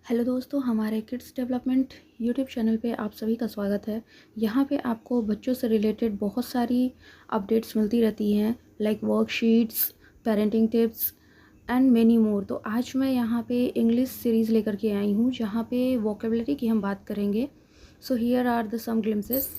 Hello दोस्तों, हमारे kids development YouTube channel पे आप सभी का स्वागत है। यहाँ पे आपको बच्चों से रिलेटेड बहुत सारी अपडेट्स मिलती रहती हैं, like worksheets, parenting tips and many more. तो आज मैं यहाँ पे इंग्लिश सीरीज़ लेकर के आई हूँ, जहाँ पे वोकेबलरी की हम बात करेंगे। So here are the some glimpses.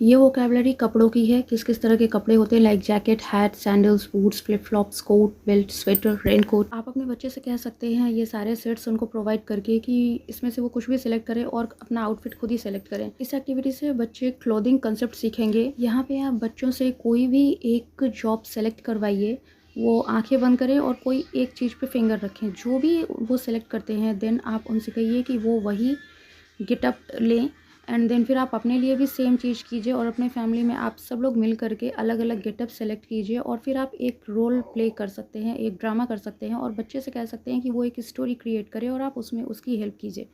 ये वोकेबलरी कपड़ों की है, किस किस तरह के कपड़े होते हैं, like jacket, hat, sandals, boots, flip flops, coat, belt, sweater, rain coat. आप अपने बच्चे से कह सकते हैं ये सारे सेट्स उनको प्रोवाइड करके कि इसमें से वो कुछ भी सिलेक्ट करें और अपना आउटफिट खुद ही सिलेक्ट करें। इस एक्टिविटी से बच्चे क्लोथिंग कंसेप्ट सीखेंगे। यहाँ पे आप बच्चों से कोई भी एक जॉब सेलेक्ट करवाइए, वो आंखें बंद करें और कोई एक चीज़ पे फिंगर रखें। जो भी वो सिलेक्ट करते हैं देन आप उनसे कहिए कि वो वही गेटअप लें एंड देन फिर आप अपने लिए भी सेम चीज़ कीजिए और अपने फैमिली में आप सब लोग मिल करके अलग अलग गेटअप सेलेक्ट कीजिए और फिर आप एक रोल प्ले कर सकते हैं, एक ड्रामा कर सकते हैं और बच्चे से कह सकते हैं कि वो एक स्टोरी क्रिएट करे और आप उसमें उसकी हेल्प कीजिए।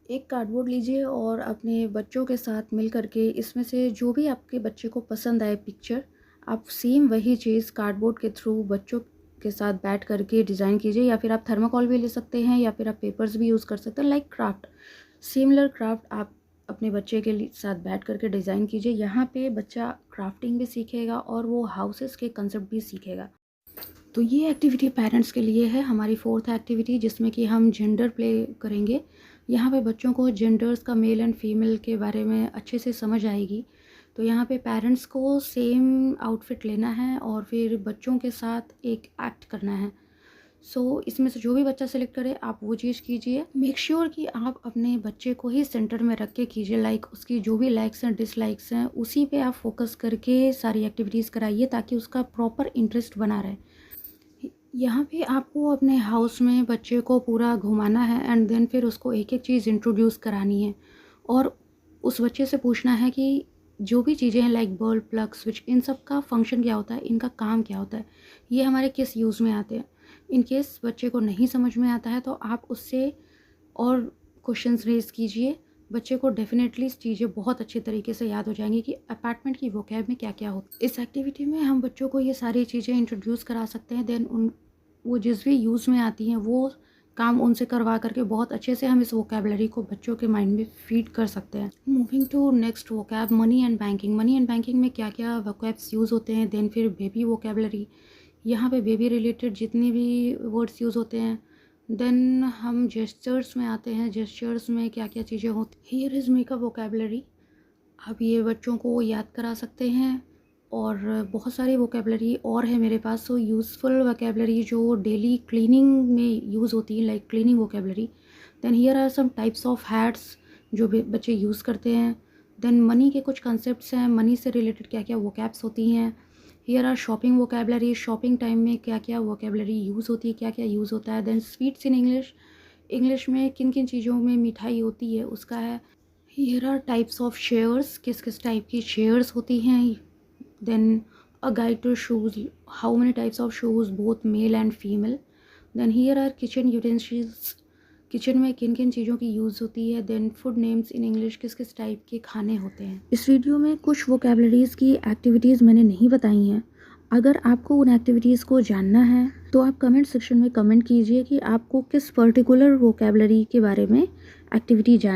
एक कार्डबोर्ड लीजिए और अपने बच्चों के साथ मिल करके इसमें से जो भी आपके बच्चे को पसंद आए पिक्चर, आप सेम वही चीज़ कार्डबोर्ड के थ्रू बच्चों के साथ बैठ करके डिज़ाइन कीजिए। या फिर आप थर्माकोल भी ले सकते हैं या फिर आप पेपर्स भी यूज़ कर सकते हैं, लाइक क्राफ्ट, सिमिलर क्राफ्ट आप अपने बच्चे के साथ बैठ करके डिज़ाइन कीजिए। यहाँ पे बच्चा क्राफ्टिंग भी सीखेगा और वो हाउसेस के कंसेप्ट भी सीखेगा। तो ये एक्टिविटी पेरेंट्स के लिए है, हमारी फोर्थ एक्टिविटी, जिसमें कि हम जेंडर प्ले करेंगे। यहाँ पे बच्चों को जेंडर्स का मेल एंड फीमेल के बारे में अच्छे से समझ आएगी। तो यहाँ पे पेरेंट्स को सेम आउटफिट लेना है और फिर बच्चों के साथ एक एक्ट करना है। इसमें से जो भी बच्चा सेलेक्ट करे आप वो चीज़ कीजिए। मेक श्योर कि आप अपने बच्चे को ही सेंटर में रख के कीजिए, लाइक उसकी जो भी लाइक्स हैं डिसलाइक्स हैं उसी पे आप फोकस करके सारी एक्टिविटीज़ कराइए ताकि उसका प्रॉपर इंटरेस्ट बना रहे। यहाँ पे आपको अपने हाउस में बच्चे को पूरा घुमाना है एंड देन फिर उसको एक एक चीज़ इंट्रोड्यूस करानी है और उस बच्चे से पूछना है कि जो भी चीज़ें हैं लाइक बल्ब, प्लग, स्विच, इन सब का फंक्शन क्या होता है, इनका काम क्या होता है, ये हमारे किस यूज़ में आते हैं। इन केस बच्चे को नहीं समझ में आता है तो आप उससे और क्वेश्चंस रेज कीजिए। बच्चे को डेफिनेटली चीज़ें बहुत अच्छे तरीके से याद हो जाएंगी कि अपार्टमेंट की वोकैब में क्या क्या होता है। इस एक्टिविटी में हम बच्चों को ये सारी चीज़ें इंट्रोड्यूस करा सकते हैं। देन वो जिस भी यूज़ में आती हैं वो काम उनसे करवा करके बहुत अच्छे से हम इस वोकेबलरी को बच्चों के माइंड में फीड कर सकते हैं। Moving to next vocab, money and banking. Money and banking में क्या क्या वोकैब्स यूज़ होते हैं। देन फिर बेबी वोकेबलरी, यहाँ पे बेबी रिलेटेड जितने भी वर्ड्स यूज़ होते हैं। देन हम जेस्चर्स में आते हैं, जेस्चर्स में क्या क्या चीज़ें होती। हियर इज़ मेकअप वोकेबलरी, आप ये बच्चों को याद करा सकते हैं। और बहुत सारी वोकेबलरी और है मेरे पास। यूज़फुल वोकेबलरी जो डेली क्लीनिंग में यूज़ होती है, like cleaning vocabulary. Then here are some types of hats जो बच्चे यूज़ करते हैं। देन मनी के कुछ कंसेप्ट्स हैं, मनी से रिलेटेड क्या क्या वोकैब्स होती हैं। Here are shopping vocabulary, shopping time में क्या क्या वोकेबलरी यूज़ होती है, क्या क्या यूज़ होता है। Then sweets in English, English में किन किन चीज़ों में मिठाई होती है उसका है। Here are types of shares, किस किस टाइप की शेयर्स होती हैं। Then a guide to shoes, how many types of shoes both male and female. Then here are kitchen utensils, kitchen में किन किन चीज़ों की यूज़ होती है। देन फूड नेम्स इन इंग्लिश, किस किस टाइप के खाने होते हैं। इस वीडियो में कुछ वोकेबलरीज़ की एक्टिविटीज़ मैंने नहीं बताई हैं। अगर आपको उन एक्टिविटीज़ को जानना है तो आप कमेंट सेक्शन में कमेंट कीजिए कि आपको किस पर्टिकुलर वोकेबलरी के बारे में एक्टिविटी जाननी